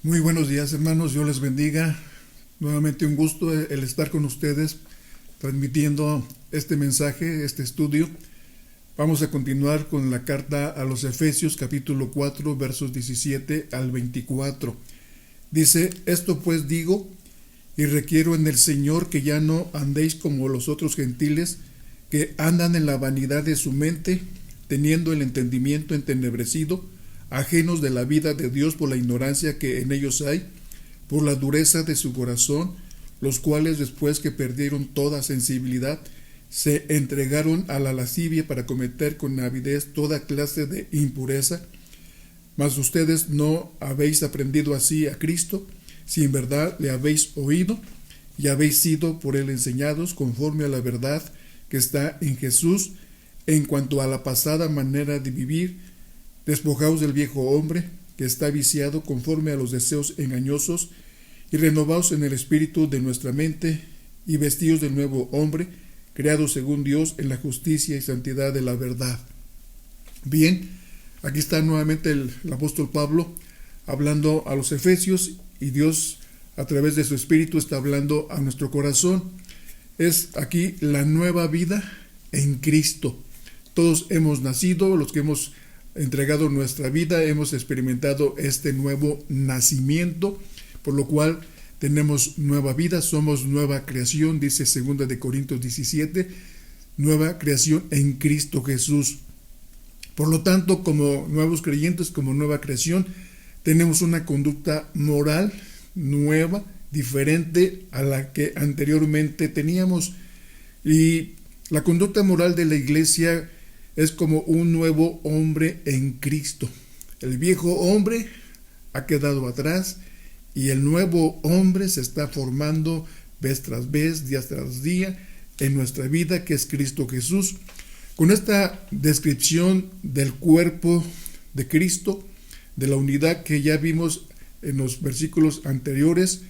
Muy buenos días, hermanos, Dios les bendiga. Nuevamente un gusto el estar con ustedes transmitiendo este mensaje, este estudio. Vamos a continuar con la carta a los Efesios capítulo 4 versos 17 al 24. Dice: esto pues digo y requiero en el Señor que ya no andéis como los otros gentiles que andan en la vanidad de su mente, teniendo el entendimiento entenebrecido, ajenos de la vida de Dios por la ignorancia que en ellos hay, por la dureza de su corazón, los cuales después que perdieron toda sensibilidad, se entregaron a la lascivia para cometer con avidez toda clase de impureza. Mas ustedes no habéis aprendido así a Cristo, si en verdad le habéis oído y habéis sido por él enseñados conforme a la verdad que está en Jesús. En cuanto a la pasada manera de vivir, despojaos del viejo hombre que está viciado conforme a los deseos engañosos, y renovaos en el espíritu de nuestra mente, y vestíos del nuevo hombre, creado según Dios en la justicia y santidad de la verdad. Bien, aquí está nuevamente el apóstol Pablo hablando a los efesios, y Dios a través de su espíritu está hablando a nuestro corazón. Es aquí la nueva vida en Cristo. Todos hemos nacido, los que hemos entregado nuestra vida, hemos experimentado este nuevo nacimiento, por lo cual tenemos nueva vida, somos nueva creación, dice 2 de Corintios 17, nueva creación en Cristo Jesús. Por lo tanto, como nuevos creyentes, como nueva creación, tenemos una conducta moral nueva, diferente a la que anteriormente teníamos. Y la conducta moral de la iglesia es como un nuevo hombre en Cristo. El viejo hombre ha quedado atrás y el nuevo hombre se está formando vez tras vez, día tras día, en nuestra vida, que es Cristo Jesús. Con esta descripción del cuerpo de Cristo, de la unidad que ya vimos en los versículos anteriores,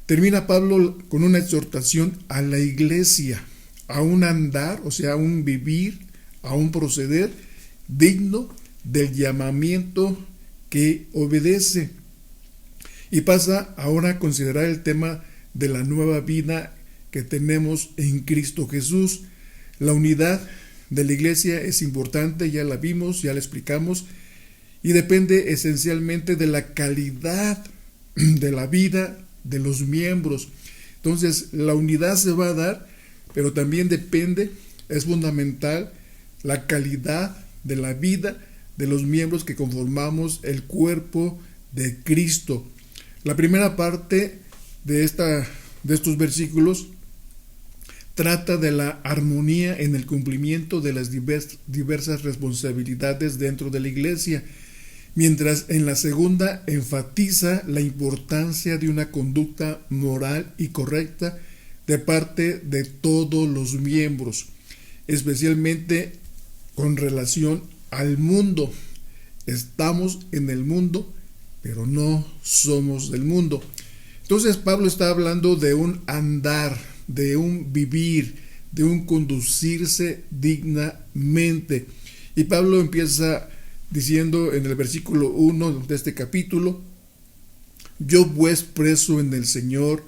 termina Pablo con una exhortación a la iglesia, a un andar, o sea, a un vivir, a un proceder digno del llamamiento que obedece. Y pasa ahora a considerar el tema de la nueva vida que tenemos en Cristo Jesús. La unidad de la iglesia es importante, ya la vimos, ya la explicamos, y depende esencialmente de la calidad de la vida de los miembros. Entonces, la unidad se va a dar, pero también depende, es fundamental, la calidad de la vida de los miembros que conformamos el cuerpo de Cristo. La primera parte de estos versículos trata de la armonía en el cumplimiento de las diversas responsabilidades dentro de la iglesia, mientras en la segunda enfatiza la importancia de una conducta moral y correcta de parte de todos los miembros, especialmente con relación al mundo. Estamos en el mundo, pero no somos del mundo. Entonces Pablo está hablando de un andar, de un vivir, de un conducirse dignamente. Y Pablo empieza diciendo en el versículo 1 de este capítulo: yo pues preso en el Señor,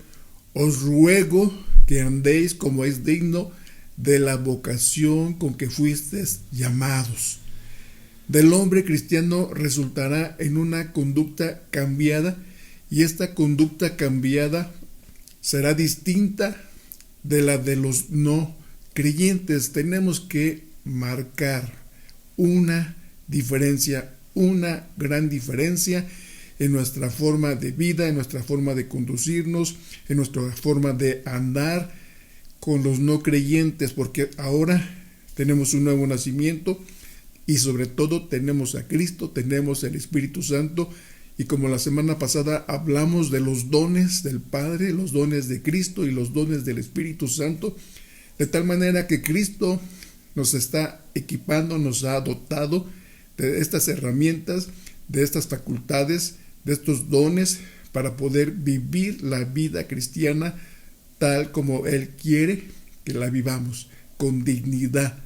os ruego que andéis como es digno de la vocación con que fuisteis llamados. Del hombre cristiano resultará en una conducta cambiada, y esta conducta cambiada será distinta de la de los no creyentes. Tenemos que marcar una diferencia, una gran diferencia en nuestra forma de vida, en nuestra forma de conducirnos, en nuestra forma de andar con los no creyentes, porque ahora tenemos un nuevo nacimiento y sobre todo tenemos a Cristo, tenemos el Espíritu Santo, y como la semana pasada hablamos de los dones del Padre, los dones de Cristo y los dones del Espíritu Santo, de tal manera que Cristo nos está equipando, nos ha dotado de estas herramientas, de estas facultades, de estos dones para poder vivir la vida cristiana tal como Él quiere que la vivamos, con dignidad.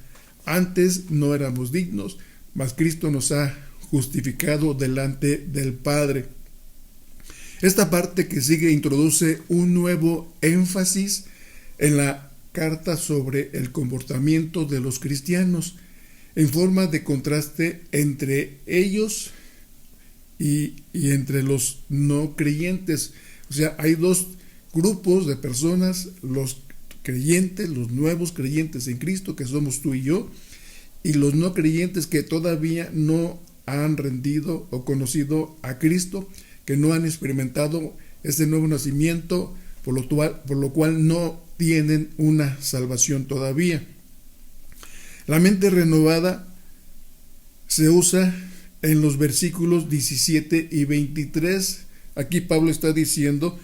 Antes no éramos dignos, mas Cristo nos ha justificado delante del Padre. Esta parte que sigue introduce un nuevo énfasis en la carta sobre el comportamiento de los cristianos, en forma de contraste entre ellos y entre los no creyentes. O sea, hay dos grupos de personas: los creyentes, los nuevos creyentes en Cristo, que somos tú y yo, y los no creyentes que todavía no han rendido o conocido a Cristo, que no han experimentado ese nuevo nacimiento, por lo cual no tienen una salvación todavía. La mente renovada se usa en los versículos 17 y 23. Aquí Pablo está diciendo: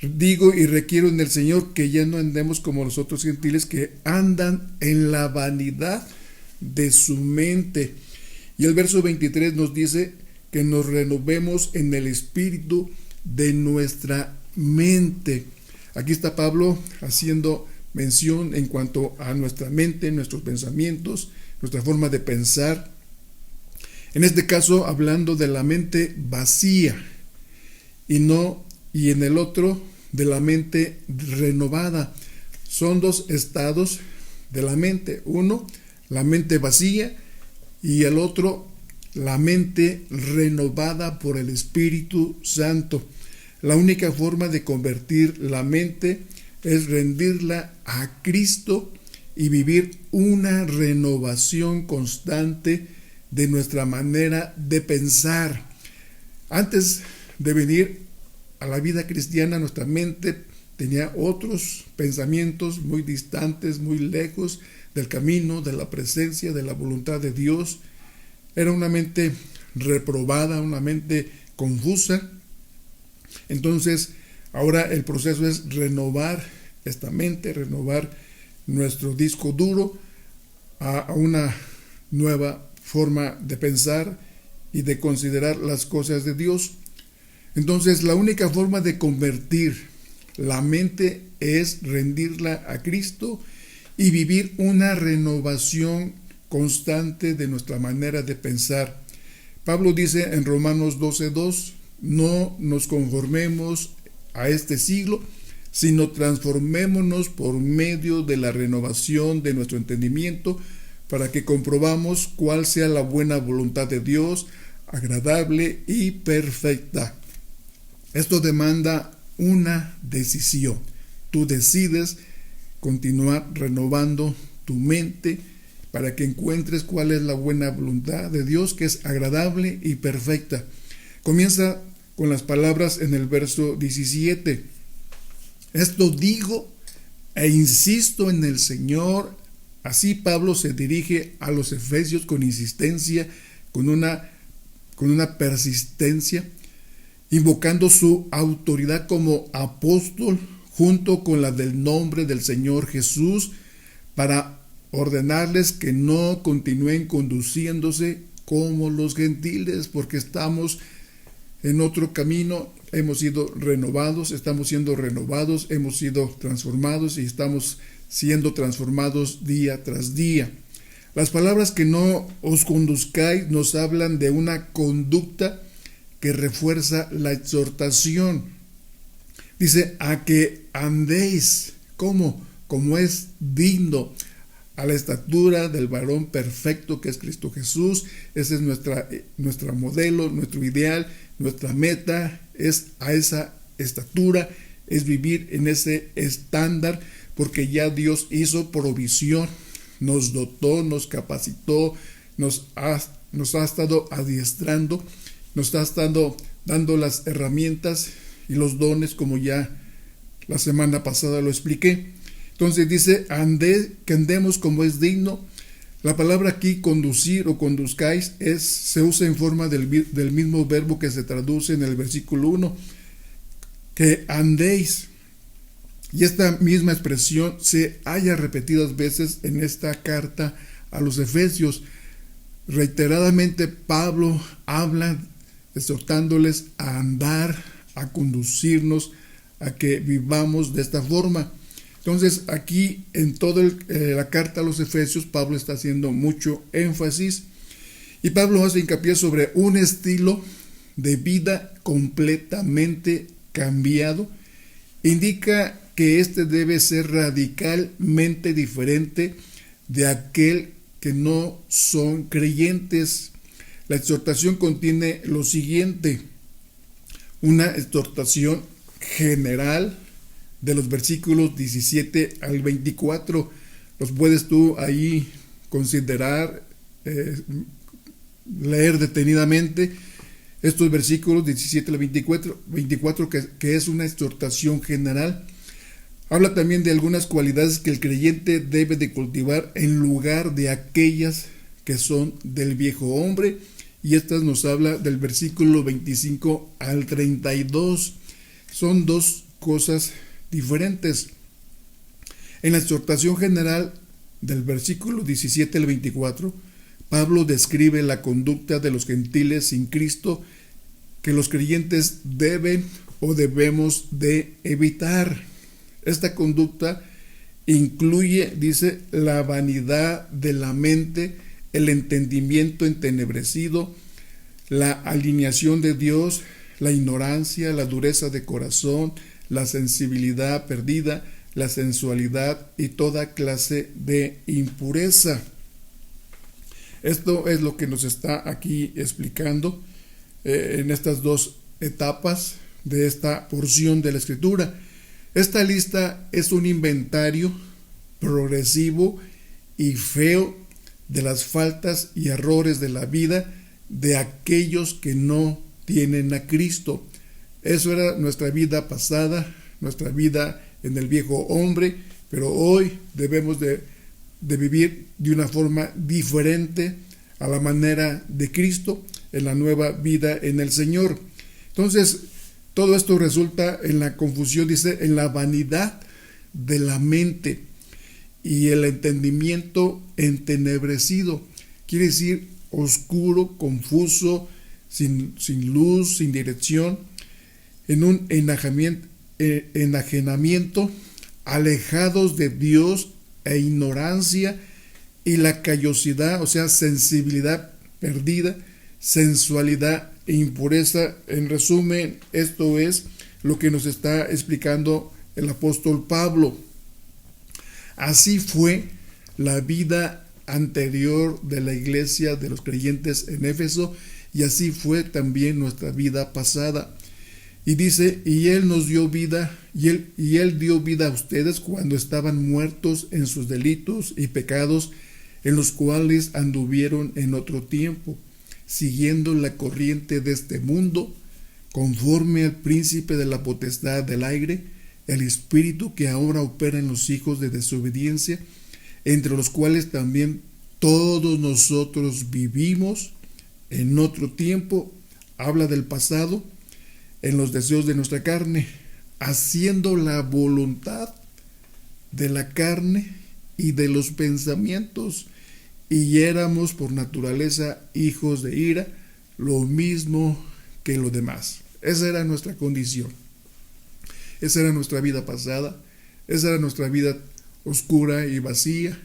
digo y requiero en el Señor que ya no andemos como los otros gentiles que andan en la vanidad de su mente. Y el verso 23 nos dice que nos renovemos en el espíritu de nuestra mente. Aquí está Pablo haciendo mención en cuanto a nuestra mente, nuestros pensamientos, nuestra forma de pensar. En este caso, hablando de la mente vacía, y en el otro de la mente renovada. Son dos estados de la mente: uno, la mente vacía, y el otro, la mente renovada por el Espíritu Santo. La única forma de convertir la mente es rendirla a Cristo y vivir una renovación constante de nuestra manera de pensar. Antes de venir a la vida cristiana, nuestra mente tenía otros pensamientos muy distantes, muy lejos del camino, de la presencia, de la voluntad de Dios. Era una mente reprobada, una mente confusa. Entonces, ahora el proceso es renovar esta mente, renovar nuestro disco duro a una nueva forma de pensar y de considerar las cosas de Dios. Entonces, la única forma de convertir la mente es rendirla a Cristo y vivir una renovación constante de nuestra manera de pensar. Pablo dice en Romanos 12:2: no nos conformemos a este siglo, sino transformémonos por medio de la renovación de nuestro entendimiento, para que comprobamos cuál sea la buena voluntad de Dios, agradable y perfecta. Esto demanda una decisión. Tú decides continuar renovando tu mente para que encuentres cuál es la buena voluntad de Dios, que es agradable y perfecta. Comienza con las palabras en el verso 17: esto digo e insisto en el Señor. Así Pablo se dirige a los efesios con insistencia, con una persistencia, invocando su autoridad como apóstol junto con la del nombre del Señor Jesús, para ordenarles que no continúen conduciéndose como los gentiles, porque estamos en otro camino. Hemos sido renovados, estamos siendo renovados, hemos sido transformados y estamos siendo transformados día tras día. Las palabras "que no os conduzcáis" nos hablan de una conducta que refuerza la exhortación. Dice: a que andéis como es digno, a la estatura del varón perfecto que es Cristo Jesús. Ese es nuestra modelo, nuestro ideal, nuestra meta es a esa estatura, es vivir en ese estándar, porque ya Dios hizo provisión, nos dotó, nos capacitó, nos ha estado adiestrando, nos ha estado dando las herramientas y los dones, como ya la semana pasada lo expliqué. Entonces dice: que andemos como es digno. La palabra aquí, conducir o conduzcáis, se usa en forma del mismo verbo que se traduce en el versículo 1, que andéis. Y esta misma expresión se halla repetidas veces en esta carta a los Efesios. Reiteradamente Pablo habla exhortándoles a andar, a conducirnos, a que vivamos de esta forma. Entonces, aquí en toda la carta a los Efesios, Pablo está haciendo mucho énfasis, y Pablo hace hincapié sobre un estilo de vida completamente cambiado, indica que éste debe ser radicalmente diferente de aquel que no son creyentes. La exhortación contiene lo siguiente: una exhortación general de los versículos 17 al 24. Los puedes tú ahí considerar, leer detenidamente estos versículos 17 al 24 que es una exhortación general. Habla también de algunas cualidades que el creyente debe de cultivar en lugar de aquellas que son del viejo hombre, y estas nos habla del versículo 25 al 32. Son dos cosas diferentes. En la exhortación general del versículo 17 al 24, Pablo describe la conducta de los gentiles sin Cristo que los creyentes deben o debemos de evitar. Esta conducta incluye, dice, la vanidad de la mente, el entendimiento entenebrecido, la alineación de Dios, la ignorancia, la dureza de corazón, la sensibilidad perdida, la sensualidad y toda clase de impureza. Esto es lo que nos está aquí explicando en estas dos etapas de esta porción de la Escritura. Esta lista es un inventario progresivo y feo de las faltas y errores de la vida de aquellos que no tienen a Cristo. Eso era nuestra vida pasada, nuestra vida en el viejo hombre, pero hoy debemos de vivir de una forma diferente a la manera de Cristo, en la nueva vida en el Señor. Entonces, todo esto resulta en la confusión, dice, en la vanidad de la mente y el entendimiento entenebrecido. Quiere decir oscuro, confuso, sin luz, sin dirección, en un enajenamiento, alejados de Dios e ignorancia, y la callosidad, o sea, sensibilidad perdida, sensualidad e impureza. En resumen, esto es lo que nos está explicando el apóstol Pablo. Así fue la vida anterior de la iglesia de los creyentes en Éfeso, y así fue también nuestra vida pasada. Y dice, y Él nos dio vida, y Él dio vida a ustedes cuando estaban muertos en sus delitos y pecados, en los cuales anduvieron en otro tiempo, siguiendo la corriente de este mundo, conforme al príncipe de la potestad del aire, el espíritu que ahora opera en los hijos de desobediencia, entre los cuales también todos nosotros vivimos en otro tiempo. Habla del pasado, en los deseos de nuestra carne, haciendo la voluntad de la carne y de los pensamientos, y éramos por naturaleza hijos de ira, lo mismo que los demás. Esa era nuestra condición, esa era nuestra vida pasada, esa era nuestra vida oscura y vacía,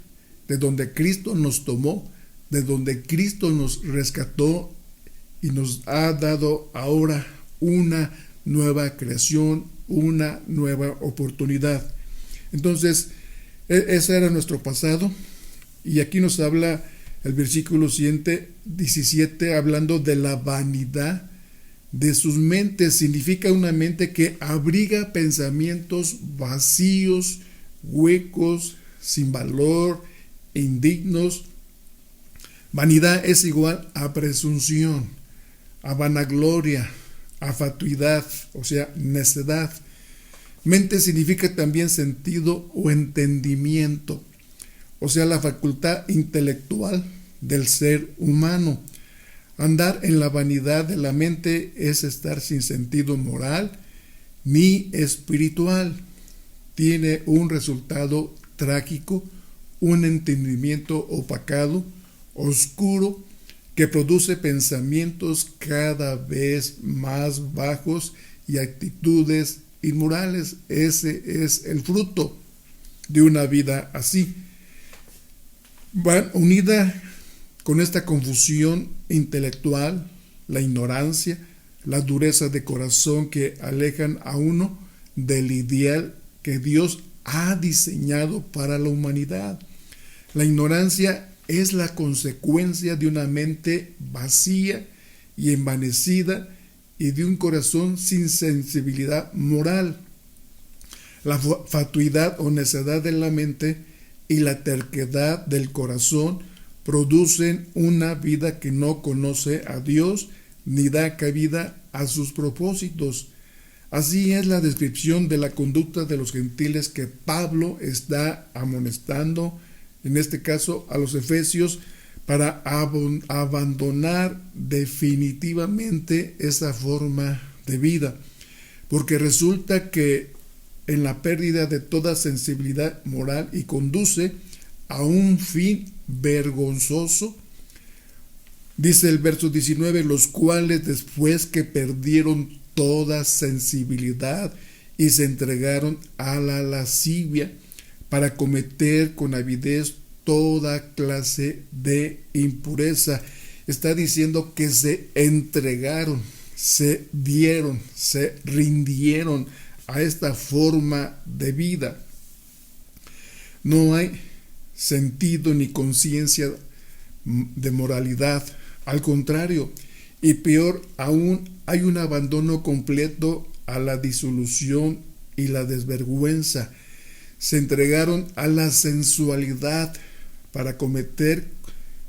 de donde Cristo nos tomó, de donde Cristo nos rescató y nos ha dado ahora una nueva creación, una nueva oportunidad. Entonces, ese era nuestro pasado, y aquí nos habla el versículo siguiente, 17, hablando de la vanidad de sus mentes. Significa una mente que abriga pensamientos vacíos, huecos, sin valor, indignos. Vanidad es igual a presunción, a vanagloria, a fatuidad, o sea, necedad. Mente significa también sentido o entendimiento, o sea, la facultad intelectual del ser humano. Andar en la vanidad de la mente es estar sin sentido moral ni espiritual. Tiene un resultado trágico, un entendimiento opacado, oscuro, que produce pensamientos cada vez más bajos y actitudes inmorales. Ese es el fruto de una vida así. Va unida con esta confusión intelectual, la ignorancia, la dureza de corazón que alejan a uno del ideal que Dios ha diseñado para la humanidad. La ignorancia es la consecuencia de una mente vacía y envanecida y de un corazón sin sensibilidad moral. La fatuidad o necedad de la mente y la terquedad del corazón producen una vida que no conoce a Dios ni da cabida a sus propósitos. Así es la descripción de la conducta de los gentiles que Pablo está amonestando, en este caso a los efesios, para abandonar definitivamente esa forma de vida. Porque resulta que en la pérdida de toda sensibilidad moral y conduce a un fin vergonzoso. Dice el verso 19, los cuales después que perdieron toda sensibilidad y se entregaron a la lascivia para cometer con avidez toda clase de impureza. Está diciendo que se entregaron, se dieron, se rindieron a esta forma de vida. No hay sentido ni conciencia de moralidad. Al contrario, y peor aún, hay un abandono completo a la disolución y la desvergüenza. Se entregaron a la sensualidad para cometer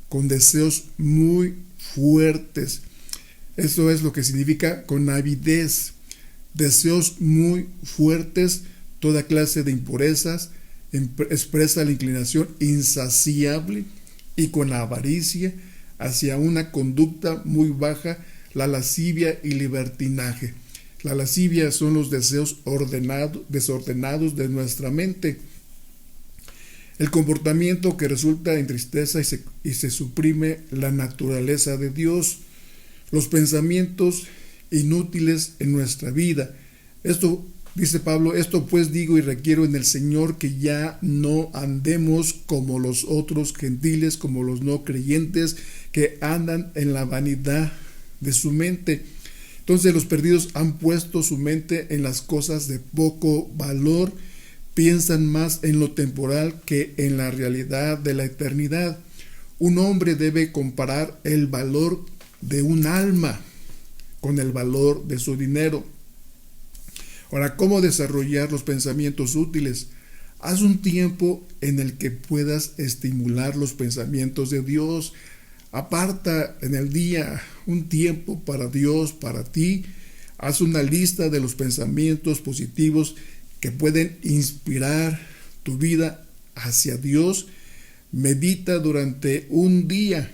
con deseos muy fuertes. Eso es lo que significa con avidez. Deseos muy fuertes, toda clase de impurezas, expresa la inclinación insaciable y con avaricia hacia una conducta muy baja, la lascivia y libertinaje. La lascivia son los deseos desordenados de nuestra mente. El comportamiento que resulta en tristeza y se suprime la naturaleza de Dios. Los pensamientos inútiles en nuestra vida. Esto, dice Pablo, esto pues digo y requiero en el Señor que ya no andemos como los otros gentiles, como los no creyentes que andan en la vanidad de su mente. Entonces los perdidos han puesto su mente en las cosas de poco valor, piensan más en lo temporal que en la realidad de la eternidad. Un hombre debe comparar el valor de un alma con el valor de su dinero. Ahora, ¿cómo desarrollar los pensamientos útiles? Haz un tiempo en el que puedas estimular los pensamientos de Dios. Aparta en el día un tiempo para Dios, para ti. Haz una lista de los pensamientos positivos que pueden inspirar tu vida hacia Dios. Medita durante un día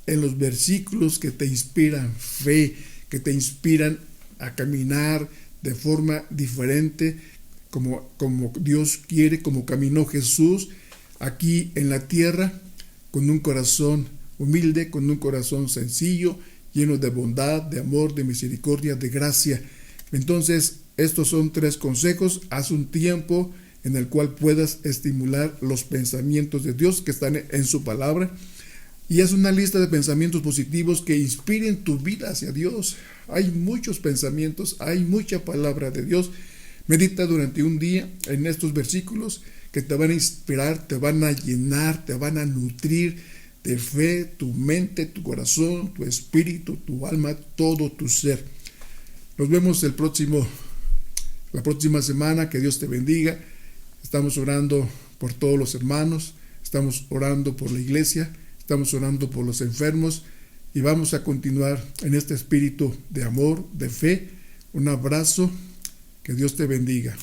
en los versículos que te inspiran fe, que te inspiran a caminar de forma diferente, como Dios quiere, como caminó Jesús aquí en la tierra, con un corazón humilde, con un corazón sencillo, lleno de bondad, de amor, de misericordia, de gracia. Entonces, estos son 3 consejos. Haz un tiempo en el cual puedas estimular los pensamientos de Dios que están en su palabra. Y haz una lista de pensamientos positivos que inspiren tu vida hacia Dios. Hay muchos pensamientos, hay mucha palabra de Dios. Medita durante un día en estos versículos que te van a inspirar, te van a llenar, te van a nutrir de fe, tu mente, tu corazón, tu espíritu, tu alma, todo tu ser. Nos vemos la próxima semana. Que Dios te bendiga. Estamos orando por todos los hermanos, estamos orando por la iglesia, estamos orando por los enfermos y vamos a continuar en este espíritu de amor, de fe. Un abrazo, que Dios te bendiga.